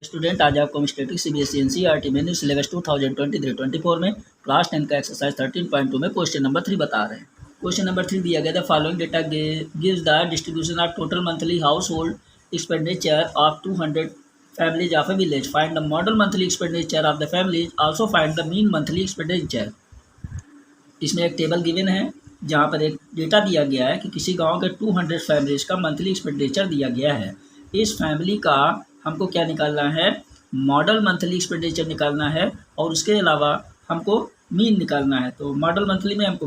Student, आज आपको हम static CBSE NCERT menu syllabus 2023-24 में क्लास 10 का एक्सरसाइज 13.2 में क्वेश्चन नंबर 3 बता रहे हैं। क्वेश्चन नंबर 3 दिया गया था, following data gives the distribution of total monthly house hold expenditure of 200 families of A village. Find the model monthly expenditure of the families, also find the mean monthly expenditure. इसमें एक table given है जहाँ पर एक data दिया गया है कि किसी गाँव के 200 फैमिलीज का मंथली एक्सपेंडिचर दिया गया है। इस फैमिली का हमको क्या निकालना है, मॉडल मंथली एक्सपेंडिचर निकालना है और उसके अलावा हमको मीन निकालना है। तो मॉडल मंथली में हमको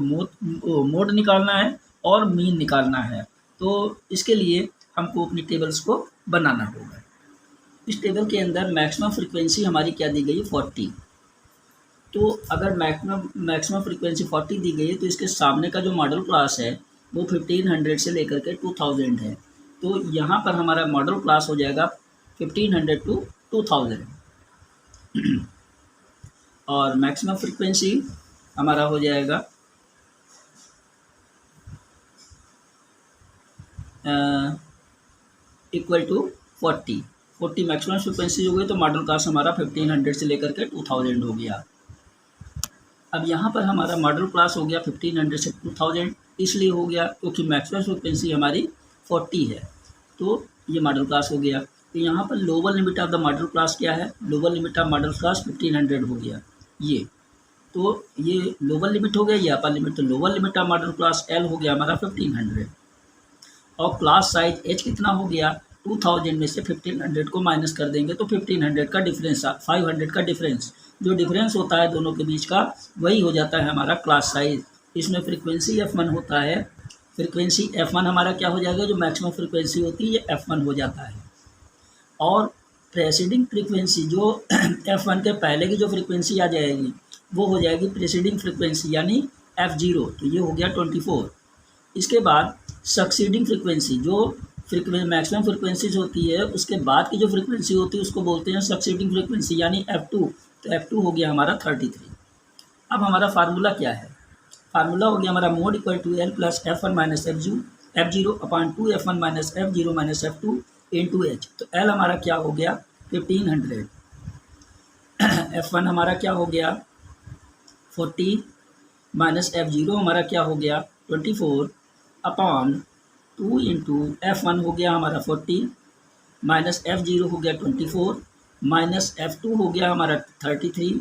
मोड निकालना है और मीन निकालना है। तो इसके लिए हमको अपनी टेबल्स को बनाना होगा। इस टेबल के अंदर मैक्सिमम फ्रीक्वेंसी हमारी क्या दी गई, 40। तो अगर मैक्सिमम फ्रीक्वेंसी 40 दी गई है तो इसके सामने का जो मॉडल क्लास है वो 1500 से लेकर के 2000 है। तो यहाँ पर हमारा मॉडल क्लास हो जाएगा 1500 to 2000 और मैक्सिमम फ्रीक्वेंसी हमारा हो जाएगा इक्वल टू 40 मैक्सिमम फ्रीक्वेंसी हो गई। तो मॉडल क्लास हमारा 1500 से लेकर के 2000 हो गया। अब यहाँ पर हमारा मॉडल क्लास हो गया 1500 से 2000, इसलिए हो गया क्योंकि मैक्सिमम फ्रीक्वेंसी हमारी 40 है। तो ये मॉडल क्लास हो गया। तो यहाँ पर lower limit of the model class क्या है, lower limit of model class 1500 हो गया ये। तो ये लोअर लिमिट हो गया, ये अपर लिमिट। तो lower limit of model class L हो गया हमारा 1500 और क्लास साइज एच कितना हो गया, 2000 में से 1500 को माइनस कर देंगे तो 1500 का डिफरेंस, 500 का डिफरेंस, जो डिफरेंस होता है दोनों के बीच का वही हो जाता है हमारा क्लास साइज। इसमें फ्रीक्वेंसी F1 होता है। फ्रीक्वेंसी F1 हमारा क्या हो जाएगा, जो मैक्सिमम फ्रीक्वेंसी होती है ये F1 हो जाता है। और प्रेसीडिंग फ्रीक्वेंसी जो F1 के पहले की जो फ्रीक्वेंसी आ जाएगी वो हो जाएगी प्रेसीडिंग फ्रीक्वेंसी यानी F0। तो ये हो गया 24। इसके बाद सक्सीडिंग फ्रीक्वेंसी, जो मैक्सिमम फ्रीक्वेंसीज होती है उसके बाद की जो फ्रीक्वेंसी होती है उसको बोलते हैं सक्सीडिंग फ्रीक्वेंसी यानी F2। तो F2 हो गया हमारा 33। अब हमारा फार्मूला क्या है, फार्मूला हो गया हमारा mode equal to L plus F1 minus F0 upon 2 F1 minus F0 minus F2 into h. तो एल हमारा क्या हो गया 1500, F1 हमारा क्या हो गया 40 माइनस F0 हमारा क्या हो गया 24 अपॉन 2 इंटू F1 हो गया हमारा 40 माइनस F0 हो गया 24 माइनस F2 हो गया हमारा 33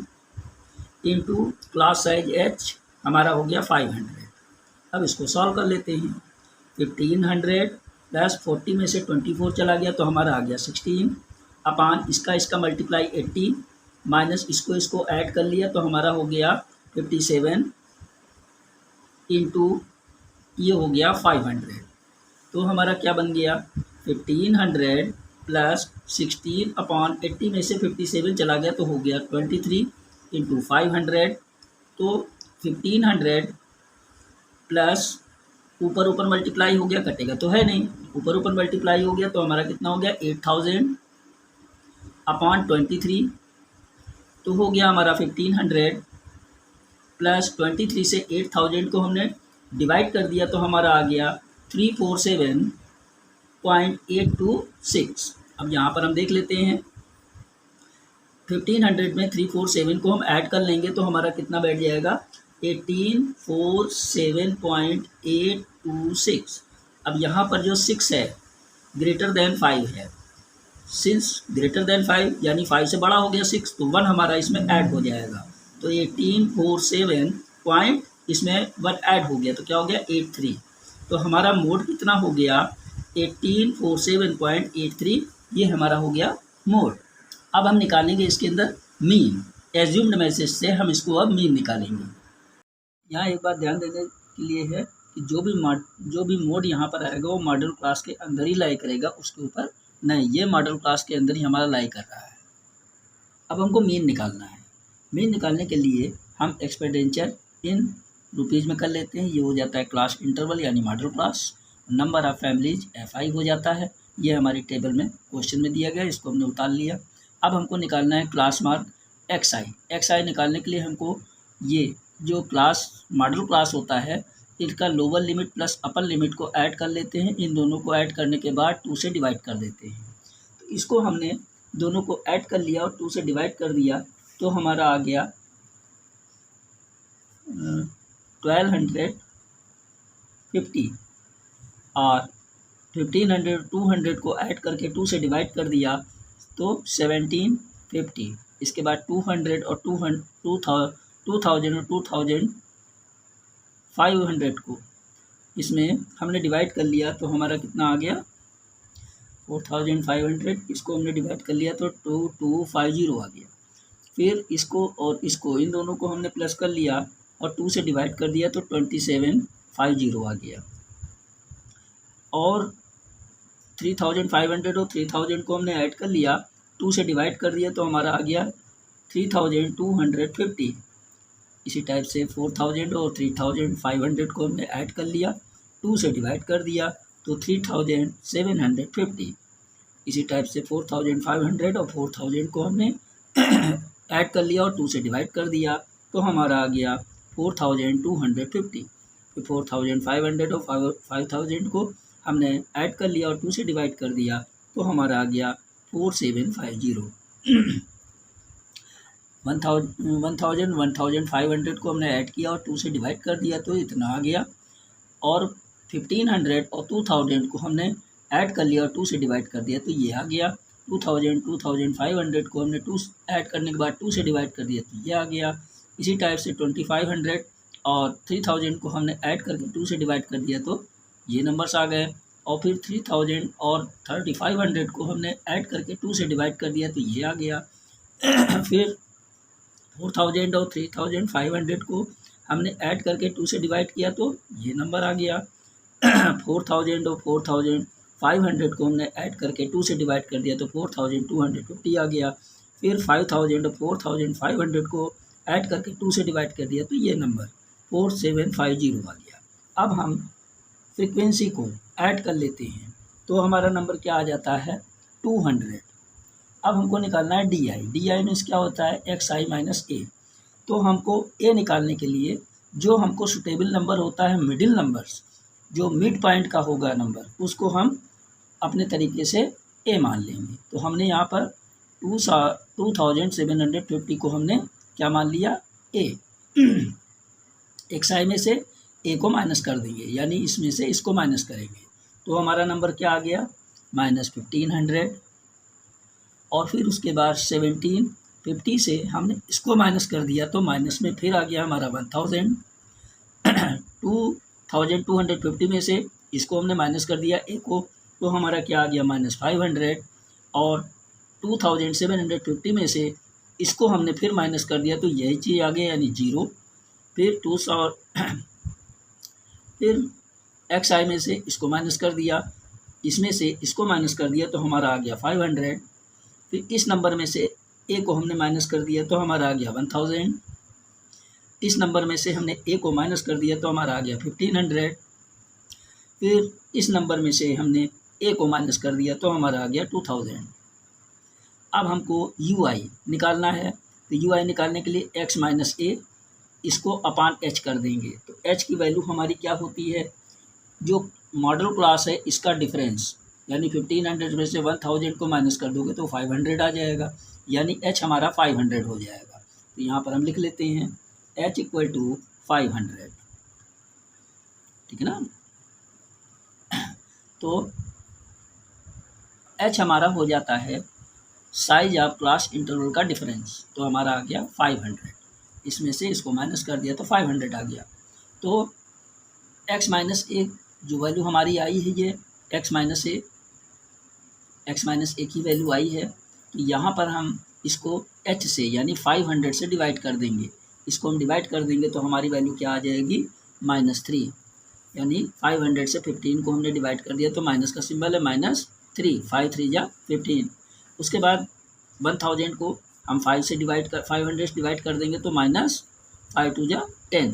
इंटू क्लास साइज H हमारा हो गया 500। अब इसको सॉल्व कर लेते हैं। 1500 प्लस 40 में से 24 चला गया तो हमारा आ गया 16 अपान इसका मल्टीप्लाई 80 माइनस इसको ऐड कर लिया तो हमारा हो गया 57 इंटू ये हो गया 500। तो हमारा क्या बन गया 1500 प्लस 16 अपॉन 80 में से 57 चला गया तो हो गया 23 इंटू 500। तो 1500 प्लस ऊपर मल्टीप्लाई हो गया, कटेगा तो है नहीं, ऊपर मल्टीप्लाई हो गया तो हमारा कितना हो गया 8000 अपॉन 23। तो हो गया हमारा 1500 प्लस 23 से 8000 को हमने डिवाइड कर दिया तो हमारा आ गया 347.826। अब यहाँ पर हम देख लेते हैं 1500 में 347 को हम ऐड कर लेंगे तो हमारा कितना बैठ जाएगा 1847.826। अब यहाँ पर जो 6 है ग्रेटर देन 5 है, सिंस ग्रेटर देन 5 यानी 5 से बड़ा हो गया 6 तो 1 हमारा इसमें ऐड हो जाएगा। तो 1847 पॉइंट इसमें 1 ऐड हो गया तो क्या हो गया 83। तो हमारा मोड कितना हो गया 1847.83, ये हमारा हो गया मोड। अब हम निकालेंगे इसके अंदर मीन, एज्यूम्ड मैसेज से हम इसको अब मीन निकालेंगे। यहाँ एक बात ध्यान देने के लिए है कि जो भी मोड यहाँ पर आएगा वो मॉडल क्लास के अंदर ही लाई करेगा, उसके ऊपर नहीं। ये मॉडल क्लास के अंदर ही हमारा लाई कर रहा है। अब हमको मीन निकालना है। मीन निकालने के लिए हम एक्सपेंडिचर इन रुपीज़ में कर लेते हैं। ये हो जाता है क्लास इंटरवल यानी model class. Number of families FI हो जाता है। ये हमारी टेबल में क्वेश्चन में दिया गया, इसको हमने उतार लिया। अब हमको निकालना है क्लास मार्क XI निकालने के लिए हमको ये जो क्लास मॉडल क्लास होता है इसका lower limit plus upper limit को ऐड कर लेते हैं। इन दोनों को ऐड करने के बाद 2 से डिवाइड कर देते हैं। तो इसको हमने दोनों को ऐड कर लिया और 2 से डिवाइड कर दिया तो हमारा आ गया 1250 और 1500 200 को ऐड करके 2 से डिवाइड कर दिया तो 1750। इसके बाद 200 और 2000 और 2500 को इसमें हमने डिवाइड कर लिया तो हमारा कितना आ गया 4500। इसको हमने डिवाइड कर लिया तो 2250 आ गया। फिर इसको और इसको इन दोनों को हमने प्लस कर लिया और 2 से डिवाइड कर दिया तो 2750 आ गया। और 3500 और 3000 को हमने ऐड कर लिया, 2 से डिवाइड कर दिया तो हमारा आ गया 3250। इसी टाइप से 4000 और 3500 को हमने ऐड कर लिया, 2 से डिवाइड कर दिया तो 3750। इसी टाइप से 4500 और 4000 को हमने ऐड कर लिया और 2 से डिवाइड कर दिया तो हमारा आ गया 4250। फिर 4500 और 5000 को हमने ऐड कर लिया और 2 से डिवाइड कर दिया तो हमारा आ गया 4750। 1500 को हमने ऐड किया और 2 से डिवाइड कर दिया तो इतना आ गया। और 1500 और 2000 को हमने ऐड कर लिया और 2 से डिवाइड कर दिया तो ये आ गया। 2500 को हमने 2 ऐड करने के बाद 2 से डिवाइड कर दिया तो ये आ गया। इसी टाइप से 2500 और 3000 को हमने ऐड करके 2 से डिवाइड कर दिया तो ये नंबर्स आ गए। और फिर 3000 और 3500 को हमने ऐड करके 2 से डिवाइड कर दिया तो ये आ गया। फिर 4000 और 3500 को हमने ऐड करके 2 से डिवाइड किया तो ये नंबर आ गया। 4000 और 4500 को हमने ऐड करके 2 से डिवाइड कर दिया तो 4250 आ गया। फिर 5000 और 4500 को ऐड करके 2 से डिवाइड कर दिया तो ये नंबर 4750 आ गया। अब हम फ्रीक्वेंसी को ऐड कर लेते हैं तो हमारा नंबर क्या आ जाता है 200। अब हमको निकालना है D I. D I means क्या होता है एक्स आई माइनस ए। तो हमको ए निकालने के लिए जो हमको सुटेबल नंबर होता है मिडिल नंबर्स, जो मिड पॉइंट का होगा नंबर, उसको हम अपने तरीके से ए मान लेंगे। तो हमने यहाँ पर 2750 को हमने क्या मान लिया ए। एक्स आई में से ए को माइनस कर देंगे, यानी इसमें से इसको माइनस करेंगे तो हमारा नंबर क्या आ गया -1500। और फिर उसके बाद 1750 से हमने इसको माइनस कर दिया तो माइनस में फिर आ गया हमारा 1000। 2250 में से इसको हमने माइनस कर दिया ए को तो हमारा क्या आ गया -500। और 2750 में से इसको हमने फिर माइनस कर दिया तो यही चीज़ आ गया यानी 0। फिर 200 फिर एक्स आई में से इसको माइनस कर दिया, इसमें से इसको माइनस कर दिया तो हमारा आ गया 500। फिर इस नंबर में से ए को हमने माइनस कर दिया तो हमारा आ गया 1000। इस नंबर में से हमने ए को माइनस कर दिया तो हमारा आ गया 1500। फिर इस नंबर में से हमने ए को माइनस कर दिया तो हमारा आ गया 2000। अब हमको यू आई निकालना है तो यू आई निकालने के लिए एक्स माइनस ए इसको अपान एच कर देंगे। तो एच की वैल्यू हमारी क्या होती है, जो मॉडल क्लास है इसका डिफरेंस, यानी 1500 में से 1000 को माइनस कर दोगे तो 500 आ जाएगा, यानी एच हमारा 500 हो जाएगा। तो यहाँ पर हम लिख लेते हैं एच इक्वल टू 500, ठीक है ना। तो एच हमारा हो जाता है साइज ऑफ क्लास इंटरवल का डिफरेंस, तो हमारा आ गया 500। इसमें से इसको माइनस कर दिया तो 500 आ गया। तो x माइनस ए जो वैल्यू हमारी आई है ये x माइनस ए की वैल्यू आई है। तो यहाँ पर हम इसको h से यानी 500 से डिवाइड कर देंगे। इसको हम डिवाइड कर देंगे तो हमारी वैल्यू क्या आ जाएगी -3, यानी 500 से 15 को हमने डिवाइड कर दिया तो माइनस का सिंबल है -3, 5 3 जा 15। उसके बाद 1000 को हम 500 से डिवाइड कर देंगे तो -5 2 जा 10।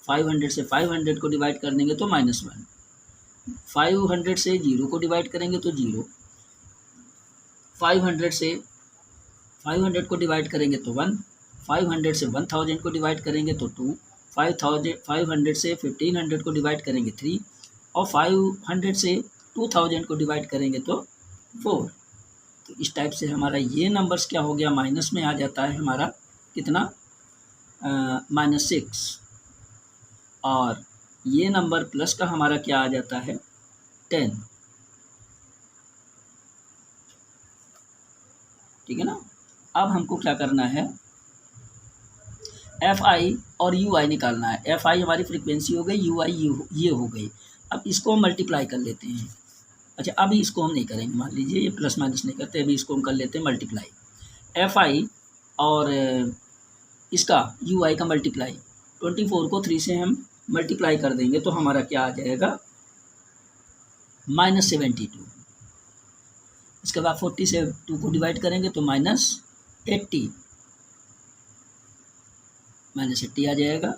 500 से 500 को डिवाइड कर देंगे तो -1। 500 से 0 को डिवाइड करेंगे तो 0। 500 से 500 को डिवाइड करेंगे तो 1। 500 से 1000 को डिवाइड करेंगे तो 2। 500 से 1500 को डिवाइड करेंगे 3। और 500 से 2000 को डिवाइड करेंगे तो 4। तो इस टाइप से हमारा ये नंबर्स क्या हो गया, माइनस में आ जाता है हमारा कितना, -6, और ये नंबर प्लस का हमारा क्या आ जाता है 10। ठीक है ना। अब हमको क्या करना है, एफ आई और यू आई निकालना है। एफ आई हमारी फ्रीक्वेंसी हो गई, यू आई ये हो गई। अब इसको हम मल्टीप्लाई कर लेते हैं। अच्छा, अभी इसको हम नहीं करेंगे, मान लीजिए ये प्लस माइनस नहीं करते, अभी इसको हम कर लेते हैं मल्टीप्लाई। एफ आई और इसका यू आई का मल्टीप्लाई, 24 को 3 से हम मल्टीप्लाई कर देंगे तो हमारा क्या आ जाएगा, -72। इसके बाद 40 से 2 को डिवाइड करेंगे तो -80 आ जाएगा।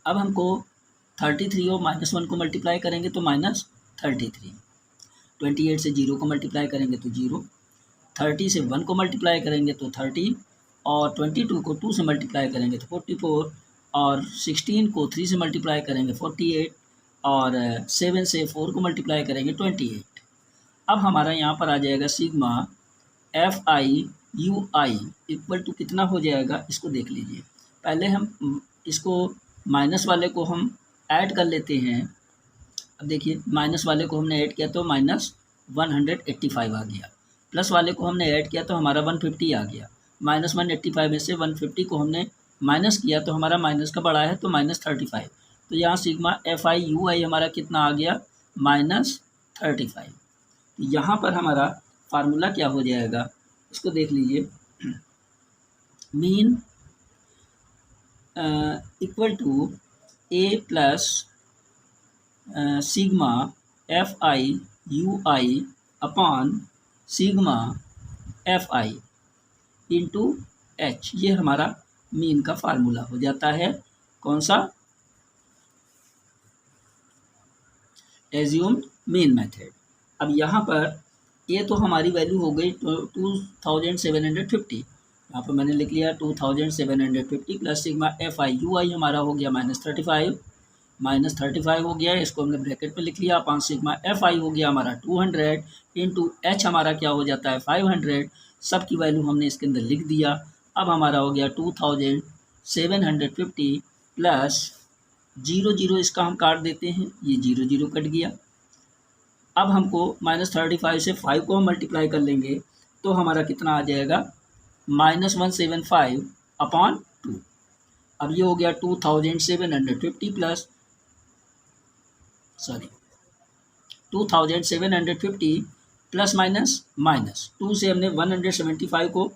अब हमको 33 और -1 को मल्टीप्लाई करेंगे तो -33, 28 से 0 को मल्टीप्लाई करेंगे तो 0, 30 से 1 को मल्टीप्लाई करेंगे तो 30, और 22 को 2 से मल्टीप्लाई करेंगे तो 44, और 16 को 3 से मल्टीप्लाई करेंगे 48, और 7 से 4 को मल्टीप्लाई करेंगे 28। अब हमारा यहाँ पर आ जाएगा sigma F I you i equal to कितना हो जाएगा, इसको देख लीजिए। पहले हम इसको माइनस वाले को हम ऐड कर लेते हैं। अब देखिए, माइनस वाले को हमने ऐड किया तो -185 आ गया, प्लस वाले को हमने ऐड किया तो हमारा 150 आ गया। -185 में से 150 को हमने माइनस किया तो हमारा माइनस का बड़ा है तो -35। तो यहाँ sigma F I you I हमारा कितना आ गया, -35। यहाँ पर हमारा फार्मूला क्या हो जाएगा, इसको देख लीजिए। Mean equal to a plus sigma F I you i upon sigma F i into h, ये हमारा मीन का फार्मूला हो जाता है। कौन सा, एज्यूम्ड मीन मेथड। अब यहाँ पर ये तो हमारी वैल्यू हो गई 2750। यहाँ पर मैंने लिख लिया 2750 plus sigma F I you I हमारा हो गया -35 हो गया, इसको हमने ब्रैकेट में लिख लिया। अपॉन सिग्मा एफ आई हो गया हमारा 200 इंटू एच हमारा क्या हो जाता है 500। सब की वैल्यू हमने इसके अंदर लिख दिया। अब हमारा हो गया 2750 प्लस 0 इसका हम काट देते हैं, ये 0 कट गया। अब हमको -35 से 5 को हम मल्टीप्लाई कर लेंगे तो हमारा कितना आ जाएगा, -175 अपॉन 2। अब ये हो गया 2750 प्लस 2750 प्लस माइनस 2 से हमने 175 को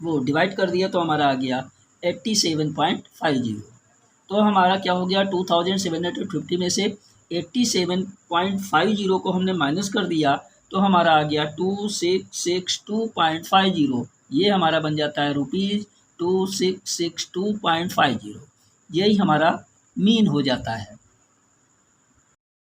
वो डिवाइड कर दिया तो हमारा आ गया 87.50। तो हमारा क्या हो गया, 2750 में से 87.50 को हमने माइनस कर दिया तो हमारा आ गया 2662.50। ये हमारा बन जाता है ₹2662.50। यही हमारा मीन हो जाता है।